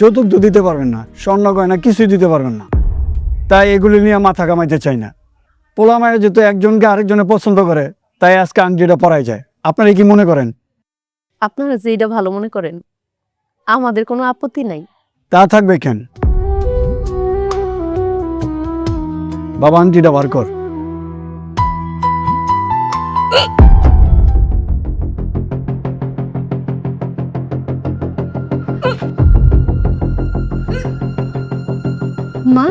যৌতুক তো দিতে পারবেন না, স্বর্ণ গয়না কিছুই দিতে পারবেন না। তাই এগুলি নিয়ে মাথা কামাইতে চাই না। পোলা মায়ের যেহেতু একজনকে আরেকজনে পছন্দ করে, তাই আজকে আংটিটা পরাই যায়। আপনারা কি মনে করেন? আপনারা যেটা ভালো মনে করেন, আমাদের কোনো আপত্তি নাই। তা থাকবে কেন? বাবা আংটিটা বার কর। মা,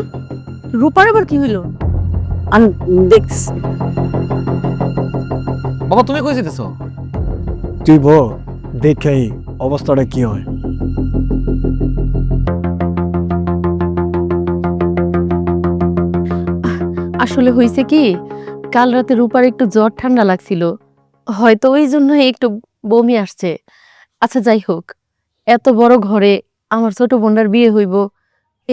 রূপার আবার কি হইলো? আমি দেখছি। বাবা তুমি কই যেতেছো? তুই বল, দেখেই অবস্থাটা কি হয়। আসলে হয়েছে কি, কাল রাতে রূপার একটু জ্বর ঠান্ডা লাগছিল, হয়তো ওই জন্য একটু বমি আসছে। আচ্ছা যাই হোক, এত বড় ঘরে আমার ছোট বোনটার বিয়ে হইব,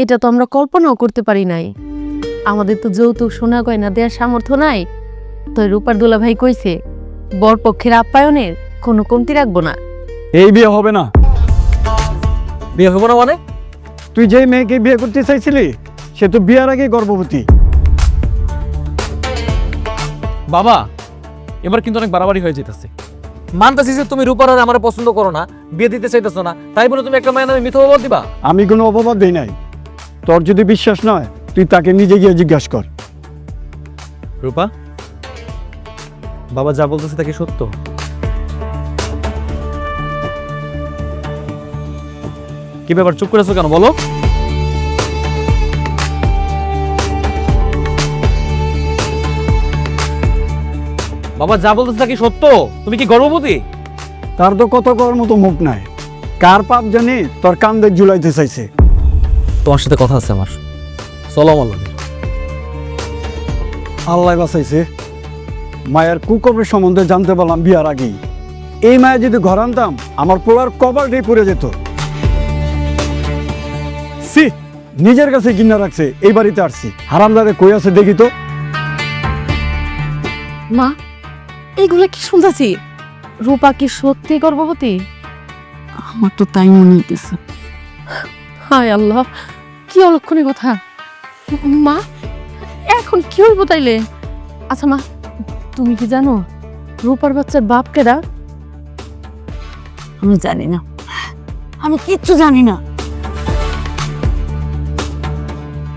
এটা তো আমরা কল্পনাও করতে পারি নাই। আমাদের তো যৌতুক সোনা গয়না দেওয়ার সামর্থ্য নাই। তো রূপার দুলা ভাই কইছে, বরপক্ষের আপ্যায়নের কোনো কমতি রাখবো না। এই বিয়ে হবে না। বিয়ে হবো না মানে? তুই যে মেয়েকে বিয়ে করতে চাইছিলি, সে তো বিয়ের আগে গর্ভবতী। বাবা এবার কিন্তু অনেক বাড়াবাড়ি হয়ে যেতেছে। মানতেছি যে তুমি রূপার আর আমার পছন্দ করো না, বিয়ে দিতে চাইতেছো না, তাই বলে তুমি একটা মায়ের নামে মিথ্যা অপবাদ দিবা? আমি কোনো অপবাদ দিই নাই। তোর যদি বিশ্বাস নয়, তুই তাকে নিজে গিয়ে জিজ্ঞাসা কর। রূপা, বাবা যা বলতেছে তা কি সত্য? কি ব্যাপার, চুপ করেছো কেন বলো? বাবা যা বলতেছে তা কি সত্য? তুমি কি গর্ভবতী? তার তো কত করার মতো মুখ নাই। কার পাপ জানি তোর কান্দে ঝুলাইতে চাইছে। তোমার সাথে কথা আছে আমার, চলো আমার লগে। আল্লাহ বাঁচাইছে, মায়ের কুকর্মের সম্বন্ধে জানতে পারলাম বিয়ার আগেই। এই মায়া যদি ঘর আনতাম, আমার পোলার কপালটাই পড়ে যেত। সি, নিজের কাছে কিনা রাখছে, এই বাড়িতে আসছি। হারামদারে কই আছে দেখি তো। মা, এইগুলা কি শুনতেছি? রূপা কি সত্যি গর্ভবতী? আমার তো তাই মনে হইতেছে। হায় আল্লাহ, কি অলক্ষণী কথা। মা, এখন কি হইব তাইলে? আচ্ছা মা, তুমি কি জানো রূপার বাচ্চার বাপ কেডা? আমি জানি না, আমি কিচ্ছু জানি না।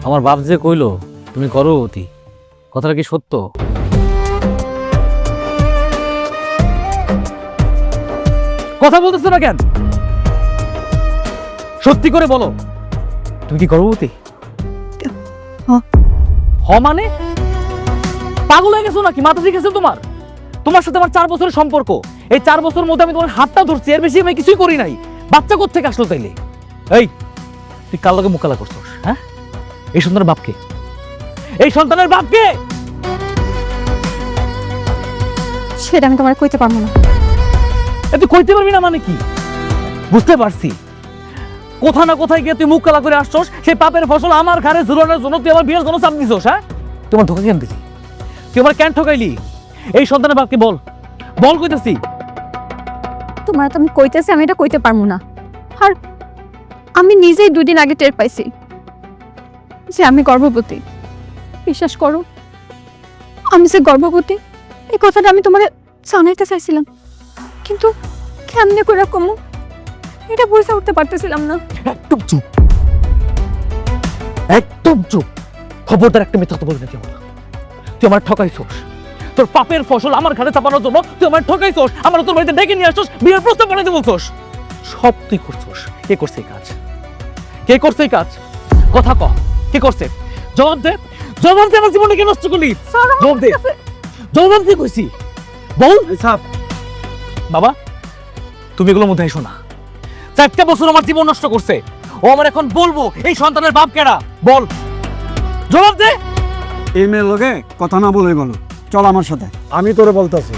আমার বাপ যে কইলো তুমি গর্ভবতী, কথাটা কি সত্য? কথা বলতেছো না কেন? সত্যি করে বলো, তুমি কি গর্ভবতী? মানে পাগল হয়ে গেছো নাকি? মাথা ঠিক আছে তোমার? তোমার সাথে আমার 4 বছরের সম্পর্ক। এই 4 বছরের মধ্যে আমি তোমার হাতটা ধরছি, এর বেশি আমি কিছুই করি নাই। বাচ্চা কোত্থেকে আসলো তাইলে? এই তুই কার লগে মোকালা করছস? হ্যাঁ, এই সন্তানের বাপকে, এই সন্তানের বাপকে? সেটা আমি তোমার কইতে পারবো না। তুই কইতে পারবি না মানে কি? বুঝতে পারছি, কোথা না কোথায় গিয়ে তুই মুখ কালা করে আসছস। সেই পাপের ফসল আমার ঘরে ঝুলানোর জন্য তুই আমার বিয়ের জন্য চাপ দিছস। হ্যাঁ, তোমার ধোকা কেন দিলি? তুই আমার কেন ঠকাইলি? এই সন্তানের বাপকে বল, বল কইতেছি। তোমার তো আমি কইতেছি, আমি এটা কইতে পারবো না। আর আমি নিজেই 2 দিন আগে টের পাইছি যে আমি গর্ভবতী। বিশ্বাস করো, আমি যে গর্ভবতী এই কথাটা আমি তোমার জানাইতে চাইছিলাম, কিন্তু কেমনে করে কমু এটা বুঝে উঠতে পারতেছিলাম না। একদম চুপ, একদম চুপ। খবরদার একটা মিথ্যা তো বলবি না তুই আমার। তুই আমার ঠকাইছস। তোর পাপের ফসল আমার ঘরে চাপানোর জন্য তুই আমার ঠকাইছস। আমার তোর বাড়িতে ডেকে নিয়ে আসছস, বিয়ের প্রস্তাব বানাইতে বলছস। সব তুই করছস। কে করছে এই কাজ? কে করছে এই কাজ? কথা ক, কে করছে? জবাব দে, জবাব দে। আমার জীবনটা কে নষ্ট করলি? জবাব দে, জবাব দে কইছি। বল। বাবা তুমি এগুলোর মধ্যে এসো না। 4 বছর আমার জীবন নষ্ট করছে ও। আমার এখন বলবো এই সন্তানের বাপ কেডা? বল, জবাব দে। এই মেয়ের লগে কথা না বলে গেল, চল আমার সাথে, আমি তোরে বলতেছি।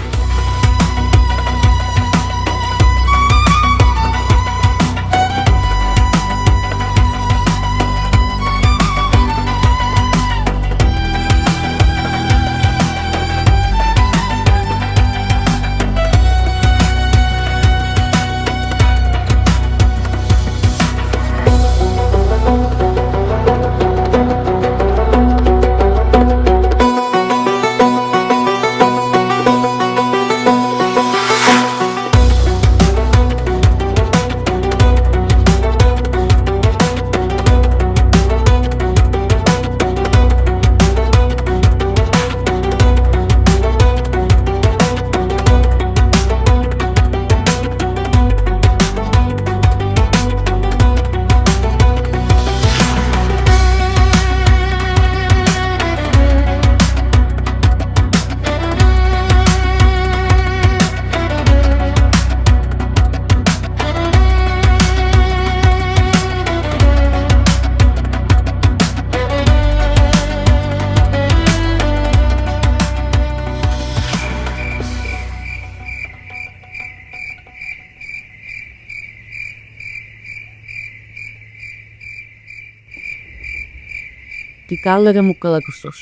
তুই কার লাগে মুখ কালা করছস?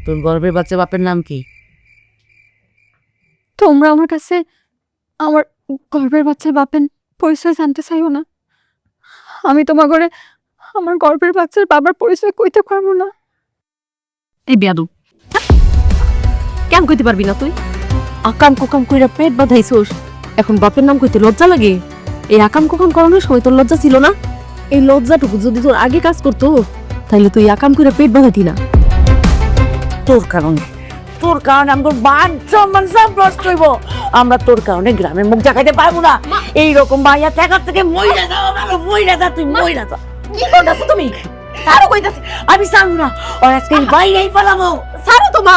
তোর গর্ভের বাচ্চা বাপের নাম কি? তোমরা আমার কাছে আমার গর্ভের বাচ্চার বাপের পরিচয় জানতে চাইও না। আমি তোমার ঘরে আমার গর্ভের বাচ্চার বাবার পরিচয় কইতে পারবো না। এই বেয়াদু, কেন কইতে পারবি না তুই? আকাম কুকাম কইরা পেট বাঁধাইছোস, এখন বাপের নাম কইতে লজ্জা লাগে? এই আকাম কুকাম করানোর সময় তোর লজ্জা ছিল না? এই লজ্জাটুকু যদি তোর আগে কাজ করতো তাহলে তুই আকাম কইরা পেট বাঁধাতি না। তোর কারণে আমার মান সম্মান সব নষ্ট হইব। আমরা তোর কারণে গ্রামের মুখ দেখাইতে পারবো না। এইরকম ভাইয়া থাকার থেকে মইরা যাওয়া ভালো। মইরা যা, তুই মইরা যা। কি করতেছ তুমি? আরো কইতাছি আমি চাইব না ওর আজকে বাইরেই পালাবো। ছাড়ো তো মা,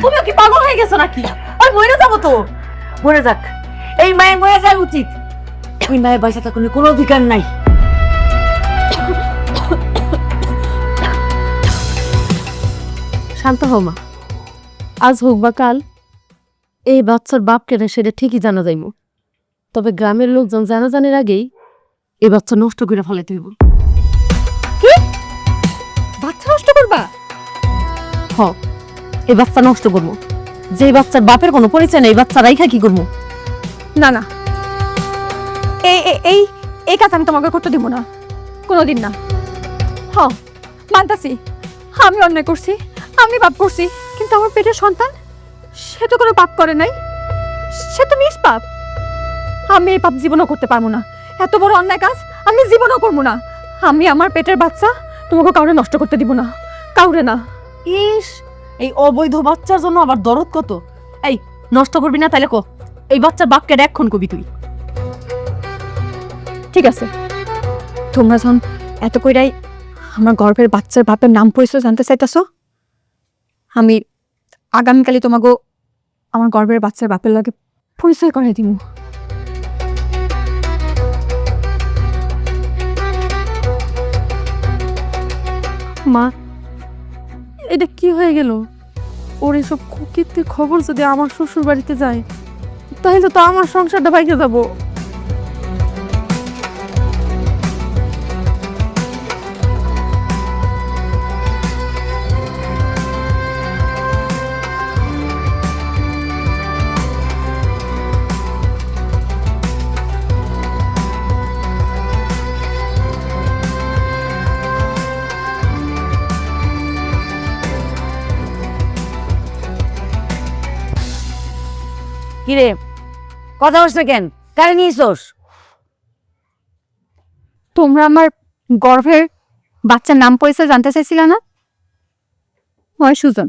তুমি কি পাগল হয়ে গেছো নাকি? ওই মরে যাবো তো। মরে যাক, এই মায়ের মরে যাওয়া উচিত। ওই মায়ের বাসা থাকুন কোনো অধিকার নাই। শান্ত হও মা, আজ হোক বা কাল এই বাচ্চার বাপ কেন সেটা ঠিকই জানা যাইব। তবে গ্রামের লোকজন জানাজানের আগেই এই বাচ্চা নষ্ট করে ফেলাইতে হইব। বাচ্চা নষ্ট করবা? হ, এই বাচ্চা নষ্ট করবো। যে বাচ্চার বাপের কোনো পরিচয় নেই, বাচ্চা রাইখা কি করবো? না না, এই এই এই কাজ আমি তোমাকে করতে দিব না, কোনোদিন না। হ, মানতাছি আমি অন্যায় করছি, আমি পাপ করছি, কিন্তু আমার পেটের সন্তান সে তো কোনো পাপ করে নাই, সে তো নিষ্পাপ। আমি এই পাপ জীবনও করতে পারবো না। এত বড় অন্যায় কাজ আমি জীবনও করবো না। আমি আমার পেটের বাচ্চা তোমাকে কাউরে নষ্ট করতে দিব না, কাউরে না। ইস, এই অবৈধ বাচ্চার জন্য আবার দরদ কত? এই নষ্ট করবি না তাইলে কো, এই বাচ্চার বাপকে এখন কবি তুই। ঠিক আছে, তোমরা যখন এত কইরাই আমার গর্ভের বাচ্চার বাপের নাম পরিচয় জানতে চাইতেছো, আমি আগামীকালই তোমাকে আমার গর্ভের বাচ্চার বাপের লাগে পরিচয় করে দিব। মা, এটা কি হয়ে গেল? ওর এসব কীর্তির খবর যদি আমার শ্বশুর বাড়িতে যায় তাহলে তো আমার সংসারটা ভাঙে যাবো। কিরে, কথা হস না কেন? কারে নিয়েছোস? তোমরা আমার গর্ভের বাচ্চার নাম পরিচয় জানতে চাইছিলে না? হয় সুজন,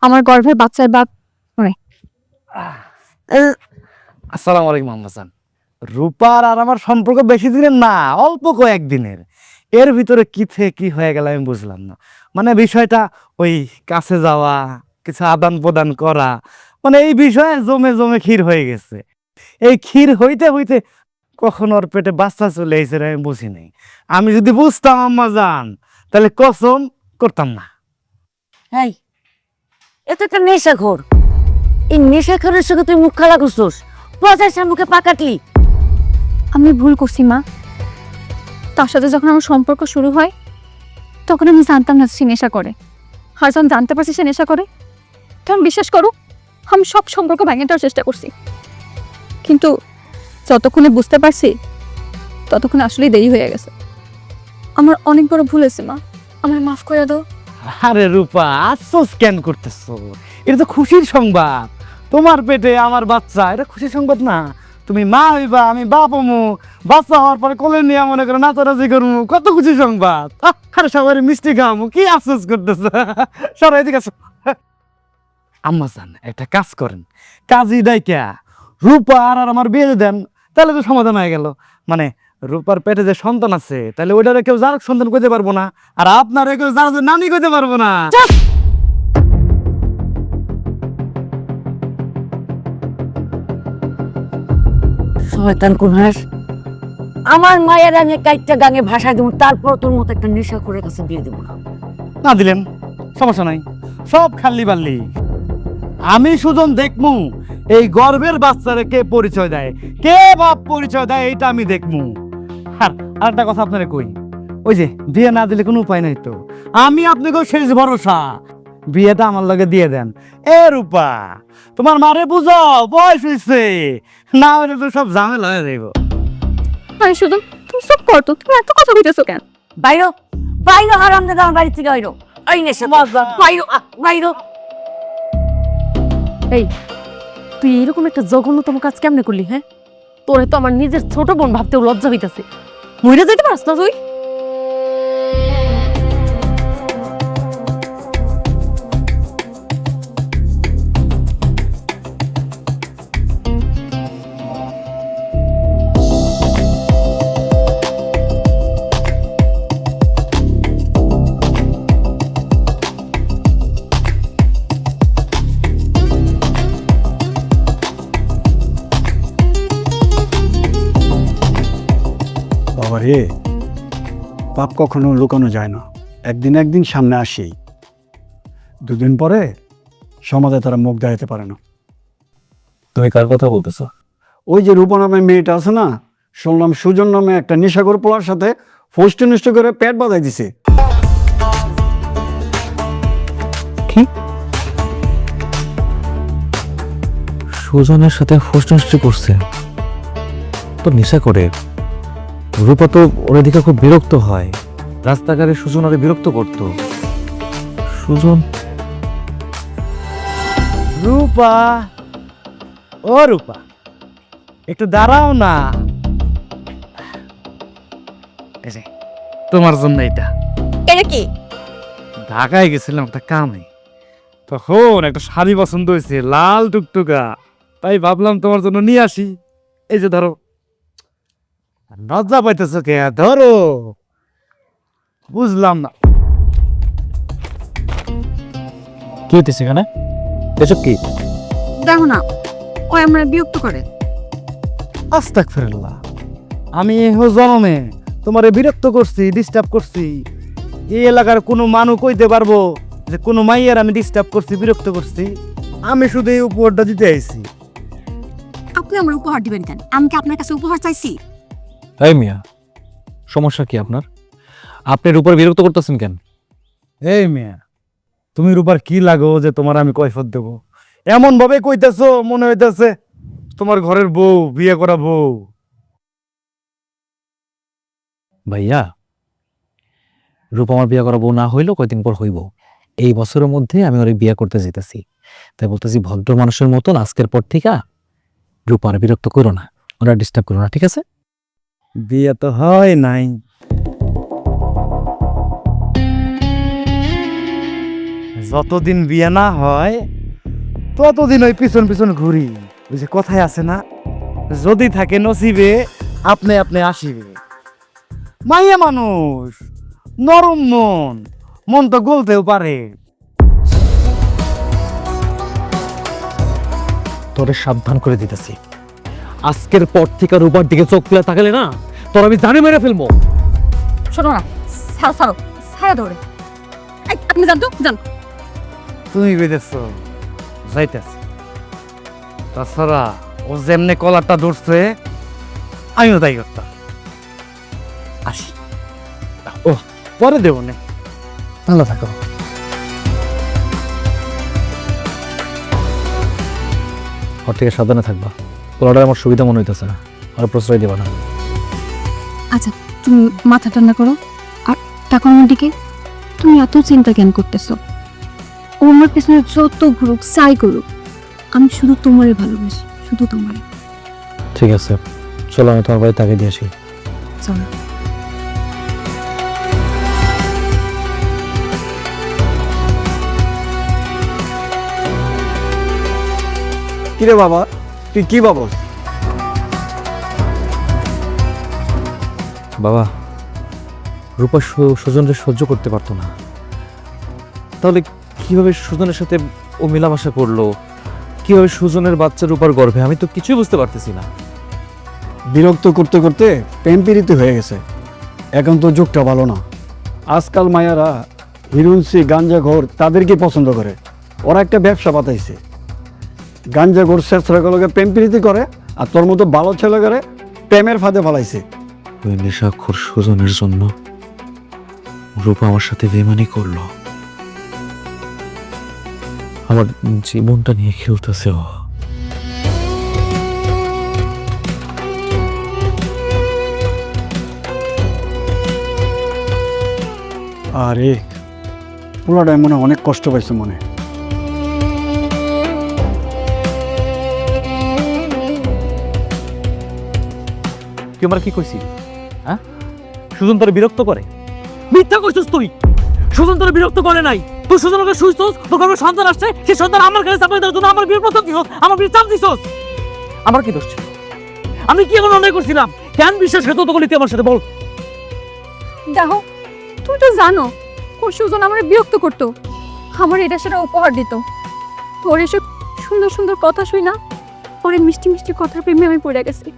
আমার গর্ভের বাচ্চার বাপ। আসসালামু আলাইকুম আম্মাজান। রূপার আর আমার সম্পর্ক বেশি দিনের না, অল্প কয়েকদিনের। এর ভিতরে কি থেকে কি হয়ে গেল আমি বুঝলাম না। মানে বিষয়টা ওই কাছে যাওয়া, কিছু আদান প্রদান করা, মানে এই বিষয়ে জমে জমে ক্ষীর হয়ে গেছে। এই ক্ষীর হইতে হইতে কখন ওর পেটে বাচ্চা চলে এসে আমি বুঝি নাই। আমি যদি বুঝতাম আম্মাজান তাহলে কসম করতাম না। এই, এত একটা নেশাখোর। এই নেশাখোরের সঙ্গে তুই মুখ খালা করছোস, প্রজার মুখে পা কাটলি। আমি ভুল করছি মা। তার সাথে যখন আমার সম্পর্ক শুরু হয় তখন আমি জানতাম না সে নেশা করে। আর যখন জানতে পারছি সে নেশা করে তখন বিশ্বাস করো আমি সব সম্পর্ক ভেঙে দেওয়ার চেষ্টা করছি, কিন্তু যতক্ষণে বুঝতে পারছি ততক্ষণে আসলেই দেরি হয়ে গেছে। আমার অনেক বড় ভুল হয়েছে মা, আমার মাফ করে দাও। আরে রূপা, আফসোস কেন করতেছো? এটা তো খুশির সংবাদ। তোমার পেটে আমার বাচ্চা, এটা খুশির সংবাদ না? তুমি মা হইবা, আমি বাপ হমু, বাচ্চা হওয়ার পরে কোলে নিয়ে মনে করে নাচানাচি করবো, কত খুশির সংবাদ। আরে সবাই মিষ্টি খাওয়ামু, কি আফসোস করতেছো? সবাই এদিকে আসো। আম্মা জান, একটা কাজ করেন, কাজী ডাইকা রূপা আর আমার বিয়ে দেন, তাহলে তো সমাধান হয়ে গেল। মানে রূপার পেটে যে সন্তান আছে তাহলে ওইটারে কেউ যার সন্তান কইতে পারবো না, আর আপনার কেউ যার নানি কইতে পারবো না। শয়তান কোনহাস, আমার মায়ের আমি কাইটটা গাঙে ভাষা দেবো, তারপর তোর মতো একটা নেশাখোরের কাছে বিয়ে দেবো না। না দিলেন সমস্যা নাই, সব খাল্লি বাল্লি। আমি সুজন দেখমু এই গর্ভের বাচ্চারে কে পরিচয় দেয়, কে বাপ পরিচয় দেয়, এইটা আমি দেখমু। আর একটা কথা আপনারে কই, ওই যে বিয়ে না দিলে কোনো উপায় নাই তো, আমি আপনাকেও শেষ ভরসা, বিয়েটা আমার লগে দিয়ে দেন। এ রূপা, তোমার মারে বুঝাও, বয়স হয়েছে, না হলে তো সব ঝামেলা হয়ে যাইব। আমি শুধু তুমি সব করতো, তুমি এত কথা কইতেছো কেন? বাইরো বাইরো হারাম দাদা আমার বাড়ি থেকে বাইরো। এই নেশা বাইরো বাইরো। এই তুই এরকম একটা জঘন্যতম কাজ কেমনে করলি? হ্যাঁ, তোরে তো আমার নিজের ছোট বোন ভাবতেও লজ্জা হইতাছে। মইরা যাইতে পারছ না তুই? বাবা রে, পাপ কখনো লুকানো যায় না, একদিন একদিন সামনে আসেই। দুদিন পরে সমাজে তারা মুখ দেখাতে পারে না। তুমি কার কথা বলতেছো? ওই যে রূপা নামে মেয়েটা আছে না, শুনলাম সুজন নামে একটা নেশাখোর পোলার সাথে ফষ্টি নষ্ট করে পেট বাঁধাই দিছে। কি? সুজনের সাথে ফষ্টি করছে? তো নেশা করে। রূপা তো ওর দিকে খুব বিরক্ত হয়, রাস্তাঘাটে সুজন ওরে বিরক্ত করতো। সুজন? রূপা, ও রূপা, একটু দাঁড়াও না। এই যে, তোমার জন্য এটা। এটা কি? ঢাকায় গেছিলাম একটা কামে, তখন একটা শাড়ি পছন্দ হয়েছে, লাল টুকটুকা, তাই ভাবলাম তোমার জন্য নিয়ে আসি। এই যে ধরো। লজ্জা পাইতেছো কে? ধরো। বুঝলাম না কি হইতেছে এখানে? এসব কি? দেখো না, ও আমার বিরক্ত করে। আস্তাগফিরুল্লাহ, আমি এহো জনমে তোমারে বিরক্ত করছি, ডিস্টার্ব করছি? এই এলাকার কোনো মানুষ কইতে পারবো যে কোনো মাইয়ার আমি ডিস্টার্ব করছি, বিরক্ত করছি? আমি শুধু এই উপহারটা দিতে আইছি। আপনি আমার উপহার দিবেন কেন? আমি কি আপনার কাছে উপহার চাইছি? এই মিয়া, সমস্যা কি আপনার? আপনি রূপার বিরক্ত করতেছেন কেন? এই মিয়া, তুমি রূপার কি লাগো যে তোমার আমি কৈফত দেব? এমন ভাবে কইতেছো মনে হইতেছে তোমার ঘরের বউ, বিয়ে করা বউ। ভাইয়া, রূপা আমার বিয়ে করা বউ না হইলেও কয়দিন পর হইব। এই বছরের মধ্যে আমি ওরে বিয়ে করতে যেতেছি, তাই বলতেছি ভদ্র মানুষের মতন আজকের পর থেকে রূপার বিরক্ত করো না, ওরা ডিস্টার্ব করো না, ঠিক আছে? বিয়ে তো হয় নাই। যতদিন বিয়ে না হয় ততদিন ওই পিছন পিছন ঘুরি। ওই যে কথায় আছে না, যদি থাকে নসিবে আপনি আপনি আসিবে। মাইয়া মানুষ, নরম মন, মন তো গলতেও পারে। তোরে সাবধান করে দিতেছি, আজকের পর থেকে রূপার দিকে চোখ তুলে তাকালে না, তোর আমি জানি মেরে ফেলবো। শোনো না, ছাড়ো ছাড়ো, ছাড়া ধরে। আপনি জান তো, জান। তুমি বেঁধেছ, যাইতেছ। তাছাড়া ও যেমনে কলারটা ধরছে আমিও তাই করতাম। আসি, ও পরে দেবো না। ভালো থাকো। ওর থেকে সাবধানে থাকবা, পোলাটা আমার সুবিধা মনে হইতেছে না, আর প্রশ্রয় দেবা না। আচ্ছা, তুমি মাথা ঠান্ডা করো আর টাকা আমার দিকে। তুমি এত চিন্তা কেন করতেছো? ও আমার পেছনে যত ঘুরুক, চাই করুক, আমি শুধু তোমারই ভালোবাসি, শুধু তোমারই। ঠিক আছে, চলো আমি তোমার বাড়ি তাকে দিয়ে আসি। চলো। কিরে বাবা, তুই কি ভাবস? বাবা, রূপা সুজনকে সহ্য করতে পারতো না, তাহলে কিভাবে সুজনের সাথে ও মেলামেশা করলো, কিভাবে সুজনের বাচ্চা রূপার গর্ভে, আমি তো কিছুই বুঝতে পারতেছি না। বিরক্ত করতে করতে প্রেম পীড়িত হয়ে গেছে, এখন তো যুগটা ভালো না। আজকাল মায়ারা হিরুনসি, গাঞ্জাঘর তাদেরকে পছন্দ করে। ওরা একটা ব্যবসা পাতাইছে, গাঞ্জাঘর শেষরাগুলোকে প্রেম পীড়িতি করে, আর তোর মতো ভালো ছেলে করে প্রেমের ফাঁদে ফেলাইছে। ওই নেশাখোর সুজনের জন্য রূপা আমার সাথে বেমানি করলো, আমার জীবনটা নিয়ে খেলতেছে ও। আরে পোলাটায় মনে হয় অনেক কষ্ট পাইছে মনে। তুই আমার কি কইছিস? হ্যাঁ, সুজন তোরে বিরক্ত করে? মিথ্যা কইছিস তুই। সুজন তোরে বিরক্ত করে নাই। তুই সুজনকে সুস্থ, তোর ঘরে সন্তান আসছে, সেই সন্তান আমার কাছে চাপাই দেওয়ার জন্য আমার বিয়ের প্রস্তাব দিছস, আমার বিয়ে চাপ দিছস। আমার কি দোষ ছিল? আমি কি এমন অন্যায় করছিলাম? কেন বিশ্বাস করতে তো তুই আমার সাথে বল। দেখো, তুমি তো জানো ওর সুজন আমার বিরক্ত করতো, আমার এটা সেটা উপহার দিত। তোর এসব সুন্দর সুন্দর কথা শুই না, ওর এই মিষ্টি মিষ্টি কথার প্রেমে আমি পড়ে গেছি।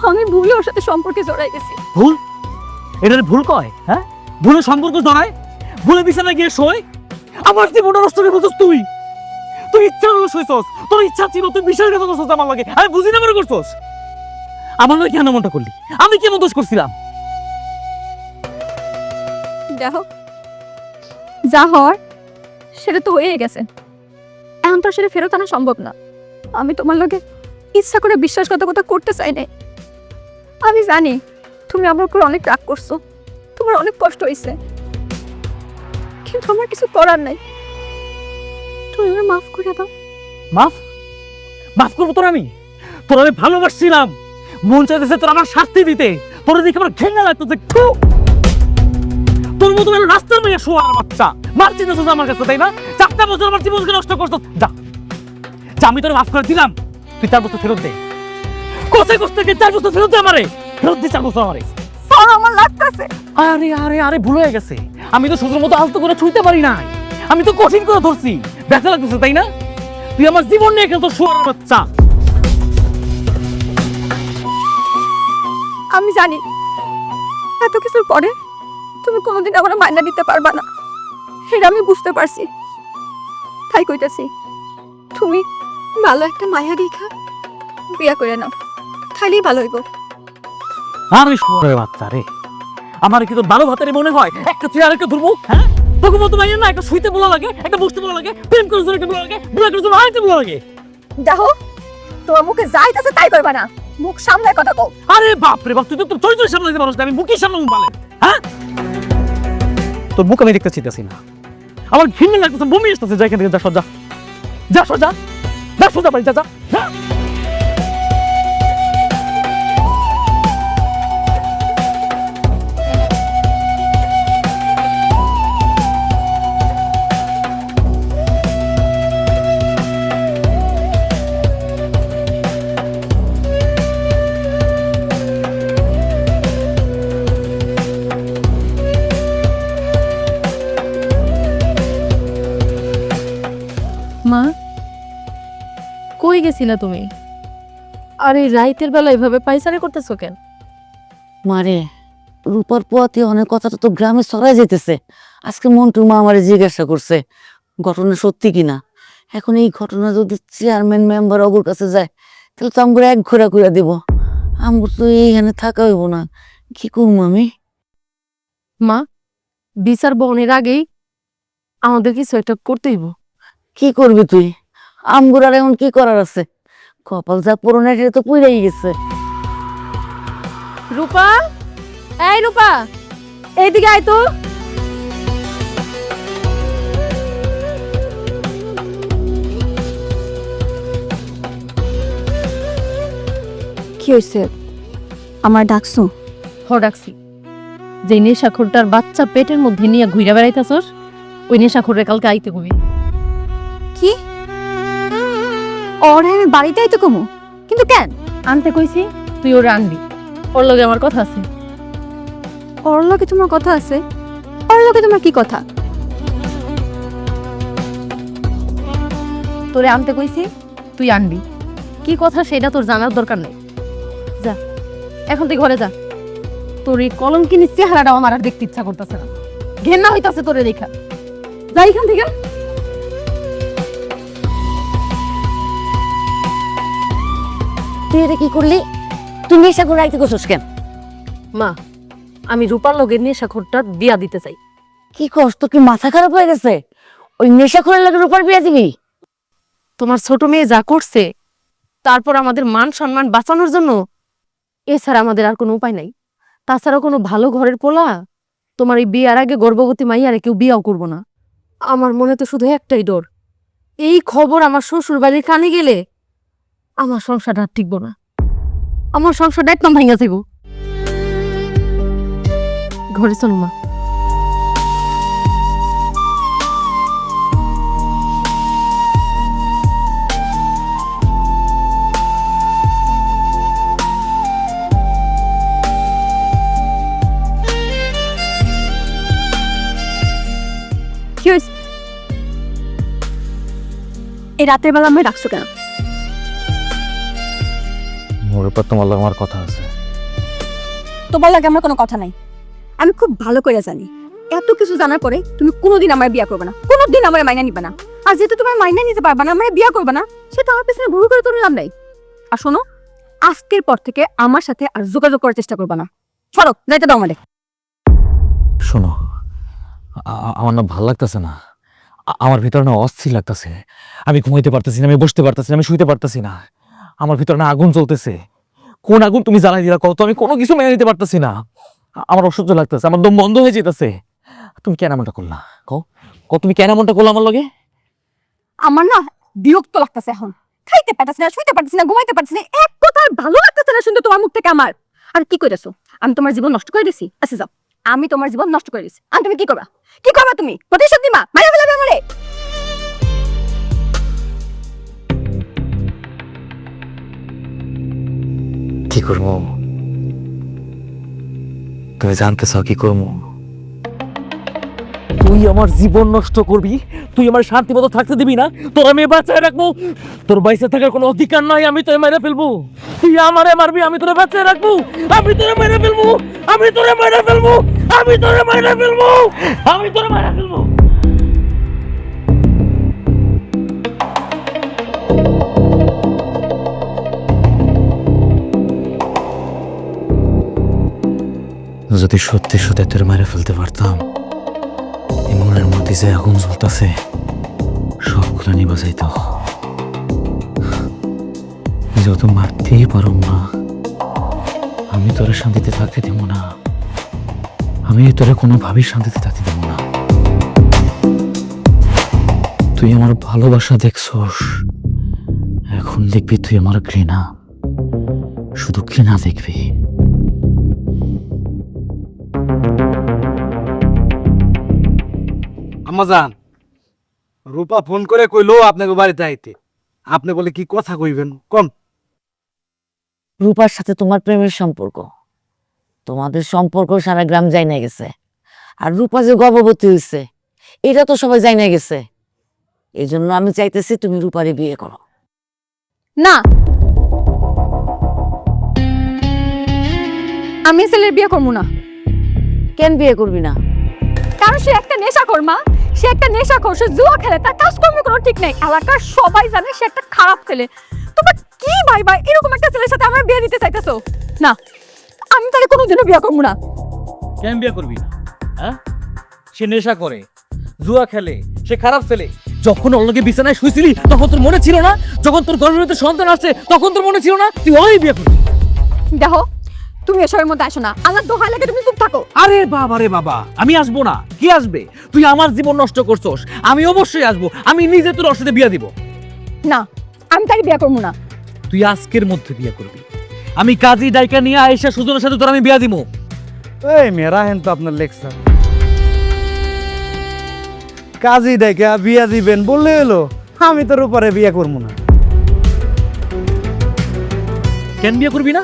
আমি ভুলে ওর সাথে সম্পর্কে জড়াই গেছি। ভুল? এটারে ভুল কয়? হ্যাঁ, ভুলে সম্পর্ক জড়ায়, ভুলে বিছানায় গিয়ে শোয়। আমার জীবনটা নষ্ট করে বলছিস তুই। তুই ইচ্ছা হলো শুইছস, তোর ইচ্ছা ছিল, তুই বিশ্বাসঘাতক করছস আমার লাগে। আমি বুঝি না মনে করছস। আমার লাগে কেন মনটা করলি? আমি কেমন দোষ করছিলাম? দেখো, যা হওয়ার সেটা তো হয়ে গেছে, এখন তো আর সেটা ফেরত আনা সম্ভব না। আমি তোমার লগে ইচ্ছা করে বিশ্বাসঘাতকতা করতে চাই না। আমি জানি তুমি আমার উপর অনেক রাগ করছো, তোমার অনেক কষ্ট হয়েছে, কিন্তু আমার কিছু করার নাই। তুমি আমাকে মাফ করে দাও। মাফ? মাফ করবো তোর আমি? তোর আমি ভালোবাসছিলাম, মন চাইতেছে তোর আমার শাস্তি দিতে। তোর দেখে আমার ঘেন্না লাগতেছে। তোর মতো রাস্তার মেয়ে শোয়ার বাচ্চা মারছিস আমার কাছে, তাই না? 4টা বছর আমার জীবনকে নষ্ট করছো। যা যা, আমি তোর মাফ করে দিলাম, তুই 4 বছর ফেরত দে। কষে কষতে 4 বছর ফেরত দে আমারে, ফেরত দে 4 বছর আমারে। স্যার, আমার লাগতেছে। আরে আরে আরে, ভুল হয়ে গেছে। আমি তো সুযোগ মতো আলতো করে ছুঁতে পারি নাই, আমি তো কঠিন করে ধরছি। ব্যথা লাগতেছে, তাই না? তুই আমার জীবন নিয়ে খেলতো শোয়ার বাচ্চা। আমি জানি এত কিছুর পরে তুমি কোনোদিন আমার মাইনা দিতে পারবা না, সেটা আমি বুঝতে পারছি। তাই কইতাছি, তুমি ভালো একটা মায়া দেখা বিয়া করে নাও, তাইলেই ভালো হইব। আরে শোয়ার বাচ্চা রে, আমার কি তোর ভালো ভাতের মনে হয় একটা চেয়ে আরেকটা ধরবো? হ্যাঁ, তোকে মতো মাইয়া না, একটা শুইতে বলা লাগে, একটা বসতে বলা লাগে, প্রেম করার জন্য একটা বলা লাগে, বিয়ে করার জন্য আরেকটা বলা লাগে। দেখো, তোমার মুখে যাইতাছে তাই কইবা না, মুখ সামনে কথা কও। আরে বাপ রে বাপ, তুই তো তোর চরিত্র সামলাতে পারছ না, আমি মুখের সামনে মুখ বলে। হ্যাঁ, তোর মুখ আমি দেখতে চাইতেছি না, আমার ঘৃণা লাগতেছে, বমি আসতেছে। যা এখান থেকে, যা সজা, যা সজা, যা সোজা বাড়ি, যা যা। হ্যাঁ, মা, কই গেছিলা তুমি? আর এই রাইতের বেলা এভাবে পাইচারি করতেছো কেন? মারে, রূপার পোয়াতে অনেক কথাটা তো গ্রামে ছড়াই যেতেছে। আজকে মন্টুর মা আমারে জিজ্ঞাসা করছে ঘটনা সত্যি কিনা। এখন এই ঘটনা যদি চেয়ারম্যান মেম্বার অগুর কাছে যায়, তাহলে তো আমগুলো এক ঘোরা ঘুরা দিব। আমগুর তো এইখানে থাকা হইব না, কি করবো আমি? মা, বিচার বহনের আগেই আমাদের কিছু একটা করতেইব। কি করবি তুই? আমগুর আর এখন কি করার আছে? কপাল যা পুরোনো এটা তো পুড়েই গেছে। রূপা, এই রূপা, এইদিকে আয় তো। কি হয়েছে? আমার ডাকছো? ডাকছি। যে নেশাখোরটার বাচ্চা পেটের মধ্যে নিয়ে ঘুরে বেড়াইতেছস, ওই নেশাখোরের কালকে আইতে কবি। কি? ওর আমি বাড়িতেই তো কমু, কিন্তু কেন? আনতে কইছি, তুই ওরে আনবি। ওর লগে আমার কথা আছে। ওর লগে তোমার কথা আছে? ওর লগে তোমার কি কথা? তোরে আনতে কইছি, তুই আনবি। কি কথা সেটা তোর জানার দরকার নেই। যা, এখন তুই ঘরে যা। তোর এই কলঙ্কিনী চেহারাটাও আমার আর দেখতে ইচ্ছা করতেছে না, ঘেন্না হইতাছে তোরে দেখা। যা এখান থেকে। তুই এটা কি করলি? তুই নেশা করে রাখতে করছিস কেন? মা, আমি রূপার লগের নেশাখোরটা বিয়া দিতে চাই। কি কষ্ট, কি মাথা খারাপ হয়ে গেছে? ওই নেশাখোরের লাগে রূপার বিয়া দিবি? তোমার ছোট মেয়ে যা করছে, তারপর আমাদের মান সম্মান বাঁচানোর জন্য এছাড়া আমাদের আর কোনো উপায় নাই। তাছাড়া কোনো ভালো ঘরের পোলা তোমার এই বিয়ার আগে গর্ভবতী মাইয়ারে কেউ বিয়াও করবো না। আমার মনে তো শুধু একটাই ডর, এই খবর আমার শ্বশুর বাড়ির কানে গেলে আমার সংসারটা আর টিকবো না, আমার সংসারটা একদম ভাঙা যাইব। ঘরে চলো মা। কি হয়েছে? এই রাতের বেলা আমি রাখছো কেন? মোর উপর তোমার লাগে আমার কথা আছে। তোমার লাগে আমার কোনো কথা নাই। আমি খুব ভালো করে জানি এত কিছু জানার পরে তুমি কোনোদিন আমার বিয়া করবে না, কোনোদিন আমার মাইনা নিবে না। আর যেহেতু তোমার মাইনা নিতে পারবে না, আমার বিয়া করবে না, সেটা আমার পেছনে ভুল করে তুমি লাভ নাই। আর শোনো, আজকের পর থেকে আমার সাথে আর যোগাযোগ করার চেষ্টা করবে না। চলো যাইতে দাও আমাদের। শোনো, আমার না ভালো লাগতেছে না, আমার ভিতরে না অস্থির লাগতেছে। আমি ঘুমাইতে পারতেছি না, আমি বসতে পারতেছি না, আমি শুইতে পারতেছি না। আমার ভিতরে না আগুন জ্বলতেছে। কোন আগুন তুমি জ্বালাই দিলা কত? আমি কোনো কিছু মেনে নিতে পারতেছি না। আমার অসহ্য লাগতেছে, আমার দম বন্ধ হয়ে যেতেছে। তুমি কেন এমনটা করলা? কও তুমি কেন এমনটা করলা আমার লগে? আমার না বিরক্ত লাগতেছে এখন। খাইতে পারতেছি না, শুইতে পারতেছি না, ঘুমাইতে পারতেছি না, এক কথা আর ভালো লাগতেছে না শুনতে তোমার মুখ থেকে আমার। আর কি কইতেছো? আমি তোমার জীবন নষ্ট করে দিছি? আচ্ছা যাও, আমি তোমার জীবন নষ্ট করে দিছি, আর তুমি কি করবা? কি করবা তুমি? প্রতিশোধ দিবা? মারা ফেলাবে আমারে? কি করবো তুমি জানতে চাও? কি করবো? তুই আমার জীবন নষ্ট করবি? তুই আমার শান্তি মতো থাকতে দিবি না? তোর আমি বাঁচায় রাখবো? তোর বাইসে থাকার কোনো অধিকার নাই। আমি তোরে মেরে ফেলবো। তুই আমারে মারবি, আমি তোরে বাঁচায় রাখবো। আমি তোরে মেরে ফেলবো, আমি তোরে মেরে ফেলবো, আমি তোরে মেরে ফেলবো, আমি তোরে মেরে ফেলবো। যদি সত্যি সত্যি তোর মেরে ফেলতে পারতাম, এই মনের মধ্যে যে আগুন জ্বলতেছে সবগুলো নিভে যাইত। যত মারতেই পারো না, আমি তোরে শান্তিতে থাকতে দেব না। আমি তোরে কোনোভাবেই শান্তিতে থাকতে দেব না। তুই আমার ভালোবাসা দেখছস, এখন দেখবি তুই আমার ঘৃণা। শুধু ঘৃণা দেখবি। আম্মাজান, রূপা ফোন করে কইলো আপনাকে বাড়িতে আইতে। আপনি বলে কি কথা কইবেন কম? রূপার সাথে তোমার প্রেমের সম্পর্ক, তোমাদের সম্পর্ক সারা গ্রাম জাইনা গেছে। আর রূপা যে গর্ভবতী হয়েছে এটা তো সবাই জাইনা গেছে। এই জন্য আমি চাইতেছি তুমি রূপারে বিয়ে করো। না, আমি ছেলের বিয়ে করবো না। কেন বিয়ে করবি না? কারণ সে একটা নেশাখোর মা, সে একটা নেশাখোর, সে জুয়া খেলে, তার কাজকর্ম কোনো ঠিক নেই। এলাকার সবাই জানে সে একটা খারাপ ছেলে। তোমরা কি ভাইবা এরকম একটা ছেলের সাথে আমার বিয়ে দিতে চাইতেছো? না, আমি তাহলে কোনোদিনও বিয়ে করবো না। কেন বিয়ে করবি না? হ্যাঁ, সে নেশা করে, জুয়া খেলে, সে খারাপ ছেলে। যখন ওর লগে বিছানায় শুয়েছিলি তখন তোর মনে ছিল না? যখন তোর গর্ভের ভিতরে সন্তান আসছে তখন তোর মনে ছিল না তুই ওই বিয়ে করবি? দেখো, তুমি এসবের মধ্যে আসো না। আল্লাহ দোহাই লাগে তুমি চুপ থাকো। আরে বাবা রে বাবা, আমি আসবো না। কি আসবে? তুই আমার জীবন নষ্ট করছস। আমি অবশ্যই আসবো। আমি নিজে তোর সাথে বিয়ে দিব। না, আমি তাকে বিয়ে করবো না। তুই আজকের মধ্যে বিয়ে করবি। আমি কাজী ডাইকা নিয়ে আয়েশা সুজনের সাথে তোর আমি বিয়ে দিব। এই মেয়েরা হেন তো আপনার লেকচার। কাজী দেখে বিয়া দিবেন বললে এলো, আমি তোর উপরে বিয়ে করবো না। কেন বিয়ে করবি না?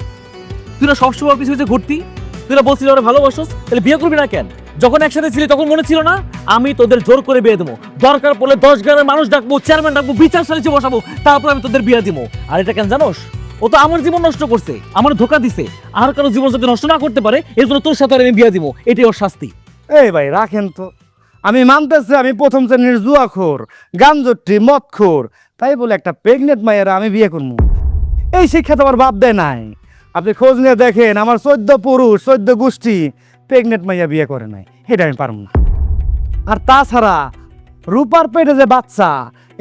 তুই না সবসময় ওর পিছনে ঘুরতি, তুই না বলছিলি ওরা ভালোবাসস, তাহলে বিয়ে করবি না কেন? যখন একসাথে ছিলি তখন মনে ছিল না আমি তোদের জোর করে বিয়ে দেবো? দরকার পড়লে 10 গ্রামের মানুষ ডাকবো, চেয়ারম্যান ডাকবো, বিচার সালিশে বসাবো, তারপর আমি তোদের বিয়ে দিব। আর এটা কেন জানোস? ও তো আমার জীবন নষ্ট করছে, আমার ধোকা দিছে। আর কারো জীবন যাতে নষ্ট না করতে পারে এর জন্য তোর সাথে আমি বিয়ে দিব। এটাই ওর শাস্তি। এই ভাই রাখেন তো। আমি মানতেছি আমি প্রথম শ্রেণীর জুয়াখোর, গাঞ্জট্টি, মদখোর, তাই বলে একটা প্রেগনেন্ট মায়েরা আমি বিয়ে করবো, এই শিক্ষা তো আমার বাপ দেয় নাই। আপনি খোঁজ নিয়ে দেখেন আমার 14 পুরুষ 14 গোষ্ঠী প্রেগনেন্ট মাইয়া বিয়ে করে নাই, এটা আমি পারবো না। আর তাছাড়া রূপার পেটে যে বাচ্চা,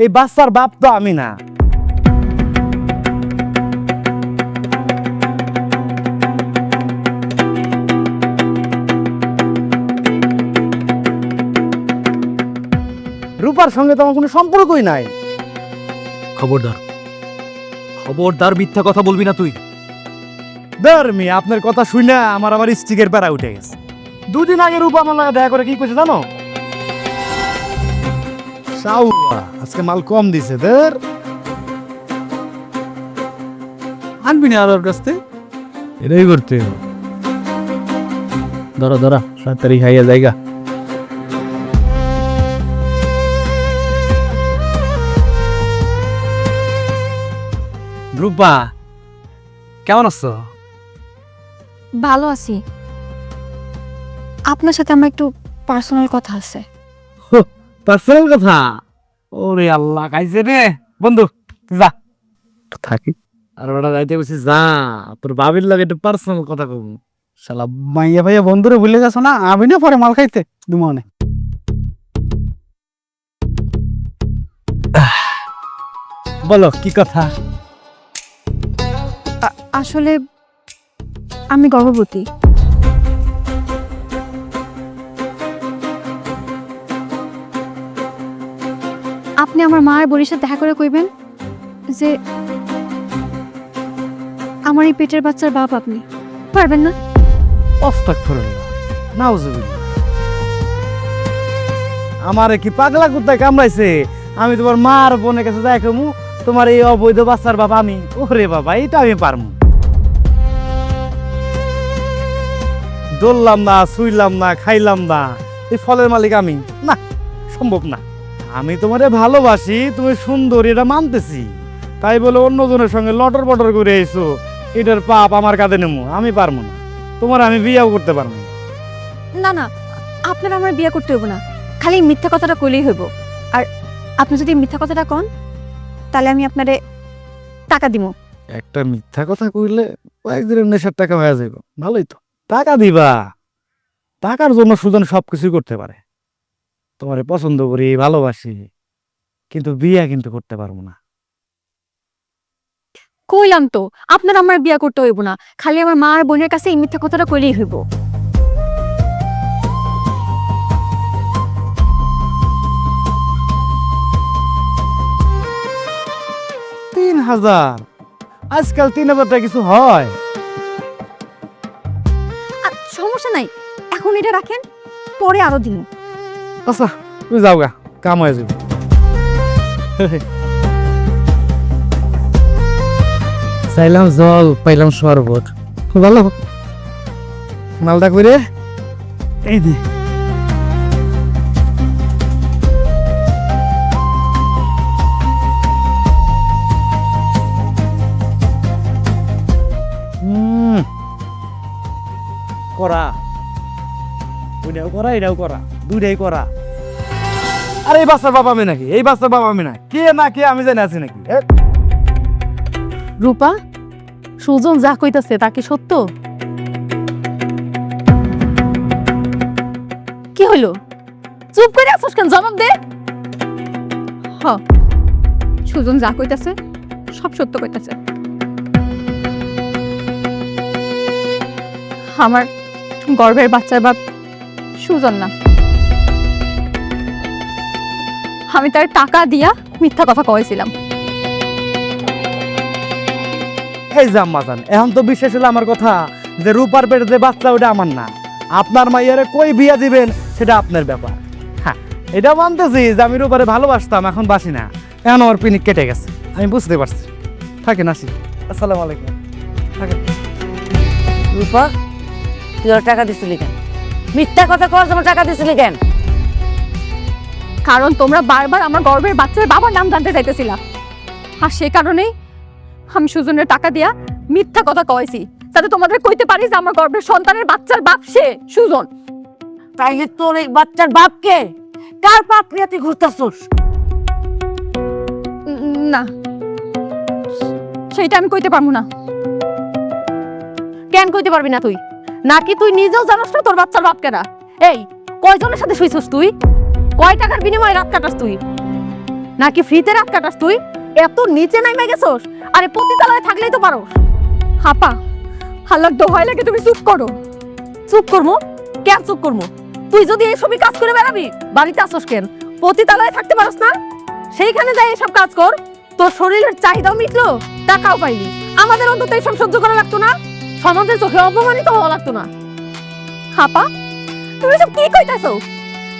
এই বাচ্চার বাপ তো আমি না। রূপার সঙ্গে তো আমার কোনো সম্পর্কই নাই। খবরদার, খবরদার মিথ্যা কথা বলবি না তুই। ধর্মি আপনার কথা শুনে আমার আবার স্টিকের প্যারা উঠে গেছে। দুদিন আগে রূপা আমার লাগে দেখা করে কি কইছে জানো? সাউয়া আজকে মাল কম দিছে দের। আনবি না আর ওর কাছ থেকে? এটাই করতে ধরা ধরা তাড়াতাড়ি খাইয়া জায়গা। রূপা কেমন আছো? ভালো আছি। আপনার সাথে আমার একটু পার্সোনাল কথা আছে। পার্সোনাল কথা? ওরে আল্লাহ, খাইছে রে বন্ধু, যা থাকি। আর ওটা যাইতে বলছি, যা তোর বাবির লাগে একটু পার্সোনাল কথা কব। শালা মাইয়া ভাইয়া বন্ধুরে ভুলে গেছো না? আমি না পরে মাল খাইতে দুমনে। বলো কি কথা? আসলে আমি গর্ভবতী। আপনি আমার মায়ের বড়ির সাথে দেখা করে কইবেন যে আমার এই পেটের বাচ্চার বাপ আপনি। পারবেন না? আস্তাগফিরুল্লাহ, নাউজুবিল্লাহ। আমারে কি পাগলা কুত্তায় কামড়াইছে? আমি তোমার মার বোনের কাছে যাই কমু তোমার এই অবৈধ বাচ্চার বাবা আমি? ওরে বাবা, এটা আমি পারমু? দৌড়লাম না, শুইলাম না, খাইলাম না, এই ফলের মালিক আমি না, সম্ভব না। আমি তোমারে ভালোবাসি, তুমি সুন্দর, এটা মানতেছি। তাই বলে অন্যজনের সঙ্গে লটর বটর করে এসো, এটার পাপ আমার কাঁধে নেবো? আমি পারবো না। তোমার আমি বিয়েও করতে পারবো না। না না, আপনার আমার বিয়ে করতে হইব না, খালি মিথ্যা কথাটা কইলেই হইব। আর আপনি যদি মিথ্যা কথাটা কন তাহলে আমি আপনারে টাকা দিব। একটা মিথ্যা কথা কইলে কয়েকদিনের নেশার টাকা হয়ে যাইব, ভালোই তো। টাকা দিবা? টাকার জন্য সুজন সবকিছু করতে পারে। তোমারে পছন্দ করি, ভালোবাসি, কিন্তু বিয়ে কিন্তু করতে পারবো না। কইলাম তো আপনার আমার বিয়ে করতে হইব না, খালি আমার মা আর বোনের কাছে এই মিথ্যা কথাটা কইলেই হইব। 3000? আজকাল 3000 টাকা কিছু হয়? সমস্যা নাই, এখন এটা রাখেন, পরে আরো দিন। আচ্ছা তুমি যাও গা, কাম হয়ে যাবে। চাইলাম জল, পাইলাম শরবত। ভালো মালটা করে এই দে। করা, ওইটাও করা, এটাও করা, দুইটাই করা। আর এই বাচ্চার বাবা আমি নাকি? এই বাচ্চার বাবা আমি না, কে না কে আমি জানি আছি নাকি? রূপা, সুজন যা কইতাছে তা কি সত্য? কি হইলো? চুপ করে আছিস কেন? জবাব দে। হ, সুজন যা কইতাছে সব সত্য কইতাছে। আমার গর্ভের বাচ্চার বাপ সুজন না। আমি তার টাকা দিয়া মিথ্যা কথা কইছিলাম। এই যে আম্মাজান, এখন তো বিশ্বাস হলো আমার কথা যে রূপার পেটে যে বাচ্চা ওটা আমার না। আপনার মাইয়ারে কই বিয়া দিবেন সেটা আপনার ব্যাপার। হ্যাঁ, এটা মানতেছি যে আমি রূপারে ভালোবাসতাম, এখন বাসি না। এখন আমার পিনিক কেটে গেছে, আমি বুঝতে পারছি। থাকেন, আসি। আসসালামু আলাইকুম। থাকেন। রূপা, তুই ওর টাকা দিছিলি কেন? মিথ্যা কথা কওয়ার জন্য টাকা দিছিলি কেন? কারণ তোমরা বারবার আমার গর্ভের বাচ্চার বাবার নাম জানতে চাইতেছিলা, আর সে কারণেই আমি সুজনের টাকা দিয়া মিথ্যা কথা কইছি, যাতে তোমাদের কইতে পারি যে আমার গর্ভের সন্তানের বাচ্চার বাপ সে সুজন। তাইলে তোর এই বাচ্চার বাপকে কার পাপ নিয়ে তুই ঘুরতাছস? না, সেইটা আমি কইতে পারবো না। কেন কইতে পারবি না তুই? নাকি তুই নিজেও জানোস না তোর বাচ্চার বাপ কেনা? এই কয়জনের সাথে শুইছস তুই? কয় টাকার বিনিময়ে রাত কাটাস তুই? নাকি ফ্রিতে রাত কাটাস তুই? এত নিচে নাইমা গেছস? আরে পতিতালয়ে থাকলেই তো পারোস। আপা হাল্লার দোহাই লাগে তুমি চুপ করো। চুপ করবো? কেন চুপ করবো? তুই যদি এইসবই কাজ করে বেড়াবি, বাড়িতে আসোস কেন? পতিতালয়ে থাকতে পারোস না? সেইখানে যাই এসব কাজ কর। তোর শরীরের চাহিদাও মিটলো, টাকাও পাইলি। আমাদের অন্তত এইসব সহ্য করা লাগতো না, সমাজের চোখে অপমানিত হওয়া লাগতো না। আপা তুমি সব কি কইতাছো?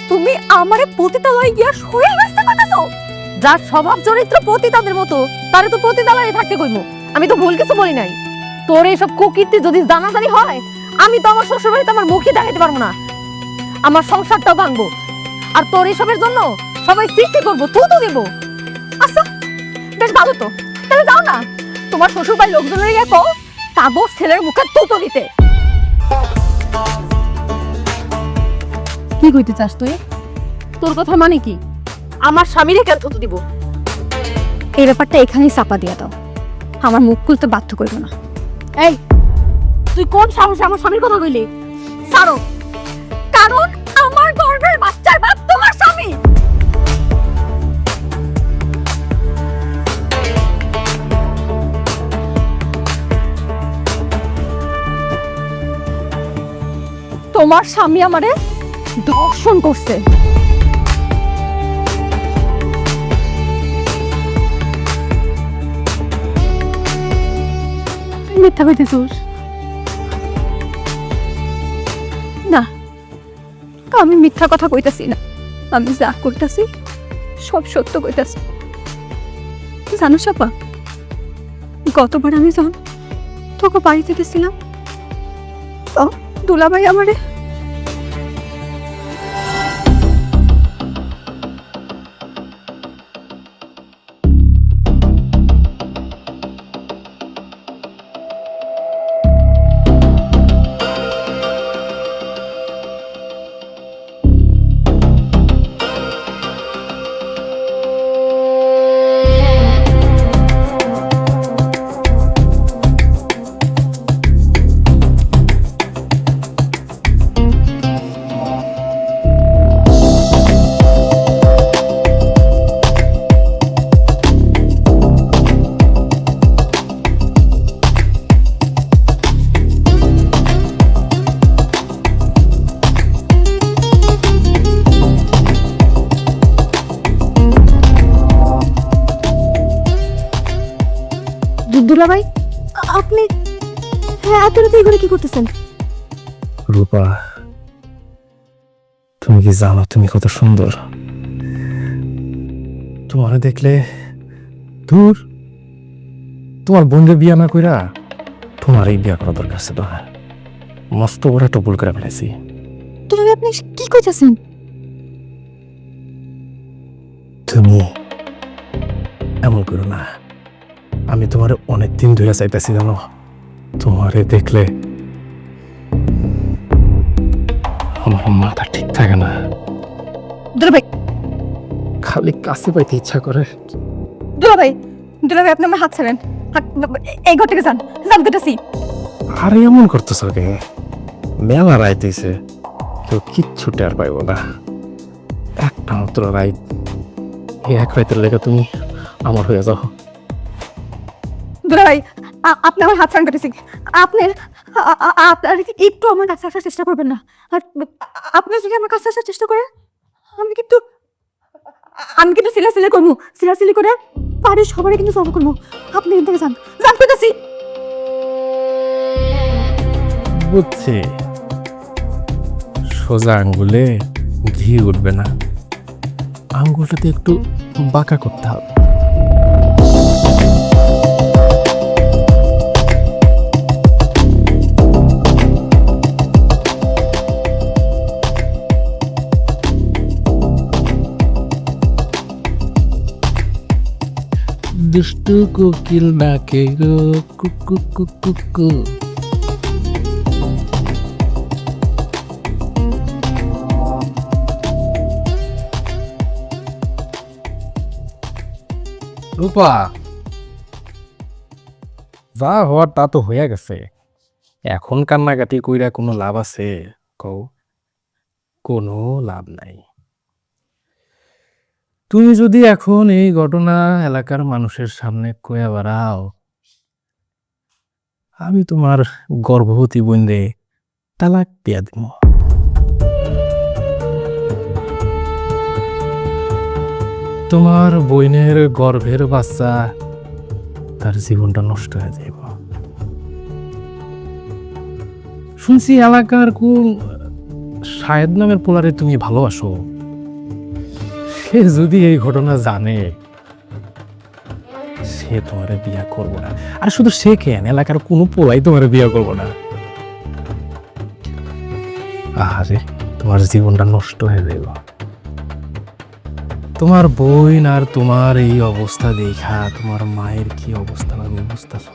তুমি আমারে পতিতালয়ে গিয়া শরীর ব্যস্ত করতেছো? যার স্বভাব চরিত্র পতিতাদের মতো, তারে তো পতিতালয়ে থাকতে কইমু। আমি তো ভুল কিছু বলি নাই। তোর এইসব কুকীর্তি যদি জানাজানি হয়, আমি তো আমার শ্বশুর বাড়িতে আমার মুখে দেখাইতে পারবো না, আমার সংসারটাও ভাঙবো। আর তোর এইসবের জন্য সবাই সৃষ্টি করবো, থু দেবো। আচ্ছা বেশ ভালো তো, তাহলে যাও না তোমার শ্বশুর বাড়ির লোকজনের গিয়ে কও তাবর ছেলের মুখে তুতো দিতে। কি কইতে চাস তুই? তোর কথা মানে কি? আমার স্বামীরে কেন থুতু দিব? এই ব্যাপারটা এখানেই চাপা দিয়ে দাও, আমার মুখ খুলতে বাধ্য করবে না। এই তুই কোন সাহসে আমার স্বামীর কথা কইলি? ছাড়ো, কারণ আমার গর্ভের বাচ্চার বাপ তোমার স্বামী। তোমার স্বামী আমারে ধর্ষণ করছে। তুই মিথ্যা কইতেছিস? না, আমি মিথ্যা কথা কইতাছি না, আমি যা কইতাছি সব সত্য কইতাছি। জানো সাপা, গতবার আমি যখন তোকে বাড়িতে গেছিলাম, তো দুলাভাই আমারে দুলাভাই, আপনি এত রাতে এগুলো কি করতেছেন? রূপা, তুমি কি জানো তুমি কত সুন্দর? তোমার দেখলে দূর, তোমার বোনকে বিয়া না কইরা তোমার এই বিয়া করা দরকার ছিল। মস্ত বড় একটা ভুল করে ফেলেছি। দুলাভাই আপনি কি কইতাছেন? তুমি এমন করো না, আমি তোমার অনেকদিন ধরে চাইতেছি জানো। তোমারে দেখলে আমার মাথা ঠিক থাকে না, দুলাভাই, খালি কাছে পাইতে ইচ্ছা করে। দুলাভাই, দুলাভাই আপনি আমার হাত ছাড়েন। এই ঘর থেকে যান, যান কইতাছি। আর এমন করতেছ কে? মেলা রাইতেছে, কেউ কিচ্ছু টের পাইব না। একটা মাত্র রাইত, এই এক রাইতের লেগে তুমি আমার হয়ে যাও। দুলাভাই আপনি আমার হাত ছাড়েন কইতাছি। আপনার একটু আমার কাছে আসার চেষ্টা করবেন না। আর আপনি যদি আমার কাছে আসার চেষ্টা করেন, আমি কিন্তু সিলাসিলি করবো, সিলাসিলি করে বাড়ির সবারই কিন্তু ফলো করবো। আপনি এখান থেকে যান, যান কইতাছি। বুঝছি, সোজা আঙ্গুলে ঘি উঠবে না, আঙ্গুলটাতে একটু বাঁকা করতে হবে। দুষ্টু কোকিল ডাকে গো কুকু কুকু কু। রূপা, যা হওয়ার তা তো হয়ে গেছে, এখন কান্নাকাটি কইরা কোনো লাভ আছে কও? কোনো লাভ নাই। তুমি যদি এখন এই ঘটনা এলাকার মানুষের সামনে কইয়া বেড়াও, আমি তোমার গর্ভবতী বোনরে তালাক দিয়া দিব। তোমার বইনের গর্ভের বাচ্চা তার জীবনটা নষ্ট হয়ে যাইব। শুনছি এলাকার কোন শাহেদ নামের পোলারে তুমি ভালোবাসো। সে যদি এই ঘটনা জানে, সে তোমার বিয়া করবো না। আর শুধু সে কেন, এলাকার কোনো পোলাই তোমার বিয়া করবো না। আরে তোমার জীবনটা নষ্ট হয়ে যাইব। তোমার বোন আর তোমার এই অবস্থা দেখা তোমার মায়ের কি অবস্থা হবে বুঝতেছ?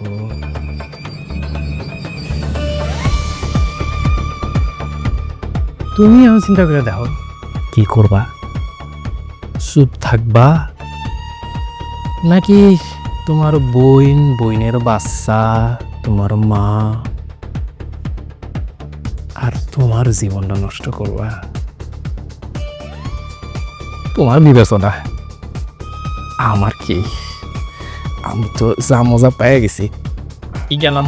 তুমি আমি চিন্তা করে দেখো কি করবা। চুপ থাকবা নাকি তোমার বোন, বোনের বাচ্চা, তোমার মা আর তোমার জীবনটা নষ্ট করবা? তোমার বিবেচনা, আমার কি? আমি তো যা মজা পেয়ে গেছি গেলাম।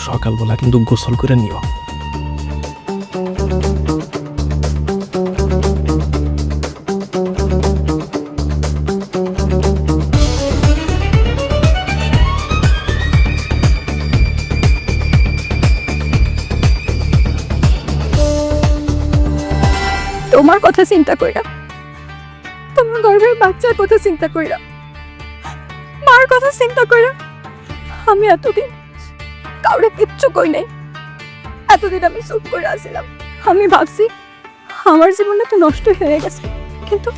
সকালবেলা কিন্তু গোসল করে নিও। তোমার কথা চিন্তা কইরা, তোমার গর্ভের বাচ্চার কথা চিন্তা কইরা, মার কথা চিন্তা কইরা আমি এতদিন কাউরে কিচ্ছু কই নাই। এতদিন আমি চুপ করে আসছিলাম। আমি ভাবছি আমার জীবনটা তো নষ্ট হয়ে গেছে, কিন্তু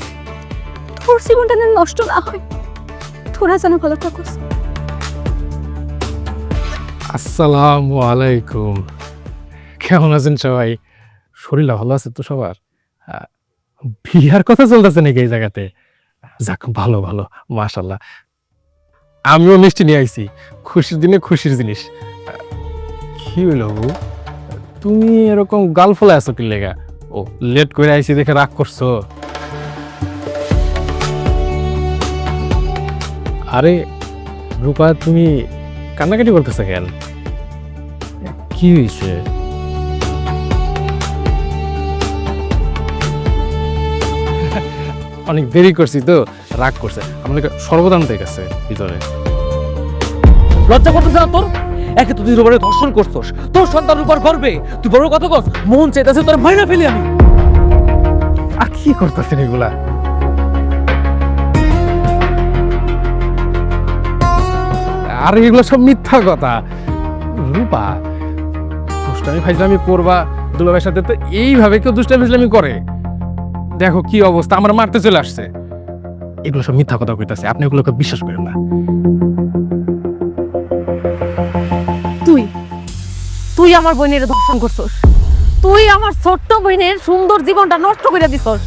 তোর জীবনটা যেন নষ্ট না হয়। তোরা যেন ভালো থাকোস। আসসালামু আলাইকুম। কেমন আছেন সবাই? শরীর ভালো আছে তো সবার? বিয়ার কথা চলতেছে নাকি এই জায়গাতে? যাক, ভালো ভালো, মাশাল্লাহ। আমিও মিষ্টি নিয়ে আইছি, খুশির দিনে খুশির জিনিস। কি হইল বউ, তুমি এরকম গাল ফলে আছো কি লেগা? ও লেট করে আইছি দেখে রাগ করছো? আরে রূপা, তুমি কান্নাকাটি করতেছো কেন? কি হয়েছে? অনেক দেরি করছি তো, রাগ করছে। আমাদের সর্বদান থেকে গেছে ভিতরে। লজ্জা করতেছে না তোর? একে তুই রূপারে ধর্ষণ করছস, তোর সন্তান রূপার গর্বে তুই বড় কথা কস। মন চাইতেছে তোর মাইনা ফেলি আমি। আর কি করতেছেন এগুলা? আর এগুলো সব মিথ্যা কথা। রূপা দুষ্টামি ফাইজলামি করবা দুলাভাইয়ের সাথে, তো এইভাবে কেউ দুষ্টামি ফাইজলামি করে? দেখো কি অবস্থা, আমার মারতে চলে আসছে। এগুলো সব মিথ্যা কথা কইতাছে, আপনি এগুলোকে বিশ্বাস করেন না। তুই আমার বোনের ধর্ষণ করছস। তুই আমার ছোট্ট বোনের সুন্দর জীবনটা নষ্ট করে দিছস।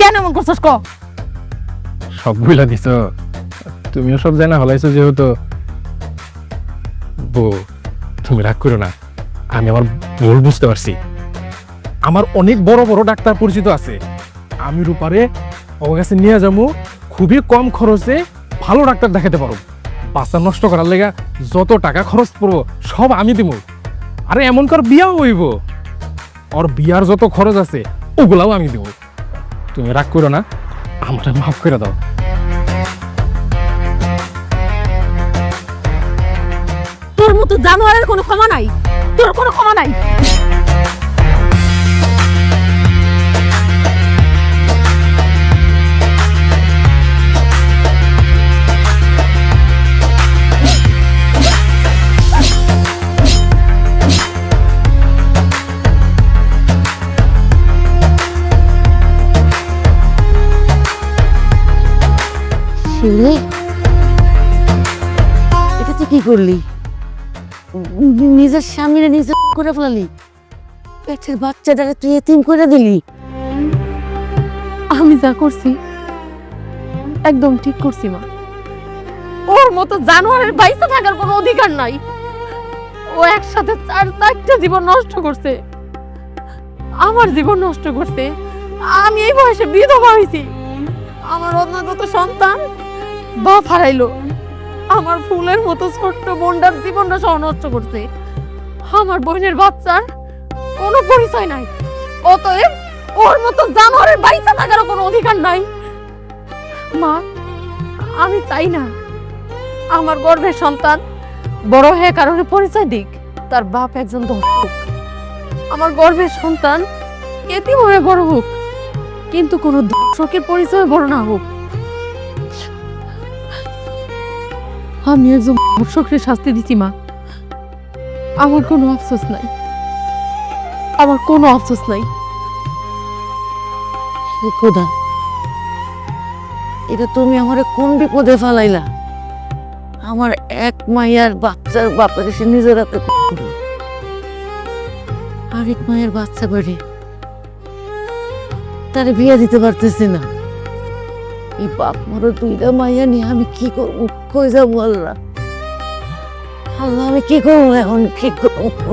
কেন এমন করছস ক? সব বুঝলা দিছ, তুমিও সব জানা হলাইছো যেহেতু। বউ, তুমি রাগ করো না, আমি আমার ভুল বুঝতে পারছি। আমার অনেক বড় বড় ডাক্তার পরিচিত আছে, আমি রূপারে ওর কাছে নিয়ে যাবো। খুবই কম খরচে ভালো ডাক্তার দেখাতে পারো। বাচ্চা নষ্ট করার লেগা যত টাকা খরচ পড়বো সব আমি দিব। আরে এমন কর বিয়াও হইব, ওর বিয়ার যত খরচ আছে ওগুলাও আমি দিব। তুমি রাগ করো না, আমার মাফ করে দাও। তোর মতো জানোয়ারের কোনো ক্ষমা নাই, তোর কোনো ক্ষমা নাই। এটা তুই কি করলি? নিজের স্বামীরে নিজে করে ফেলালি, পেটের বাচ্চাটারে তুই এতিম করে দিলি। আমি যা করছি একদম ঠিক করছি মা। ওর মতো জানোয়ারের বাইসে থাকার কোনো অধিকার নাই। ও ও একসাথে চারটা জীবন নষ্ট করছে, আমার জীবন নষ্ট করছে। আমি এই বয়সে বিধবা হয়েছি, আমার অন্যগত সন্তান বাপ হারাইলো, আমার ফুলের মতো ছোট্ট বোনটার জীবনটা সহ নষ্ট করছে। আমার বোনের বাচ্চার কোনো পরিচয় নাই, অতএব ওর মতো জানোয়ারের বাইসা থাকারও কোনো অধিকার নাই। মা, আমি চাই না আমার গর্ভের সন্তান বড় হয়ে কারণে পরিচয় দিক তার বাপ একজন দর্শক। আমার গর্ভের সন্তান এতিম হয়ে বড় হোক, কিন্তু কোনো দর্শকের পরিচয় বড় না হোক। আমি একজন দর্শকের শাস্তি দিচ্ছি মা, আমার কোনো আফসোস নাই, আমার কোনো আফসোস নাই। হে খোদা, এটা তুমি আমারে কোন বিপদে ফেলাইলা? আমার এক মাইয়ার বাচ্চার বাপের সে নিজের হাতে করলো, আরেক মায়ের বাচ্চা বেড়ে তারে বিয়ে দিতে পারতেছি না। এই বাপ মরো দুইটা মাইয়া নিয়ে আমি কি করবো? কই যাবো আল্লাহ? আল্লাহ, আমি কি করবো এখন? কি করবো?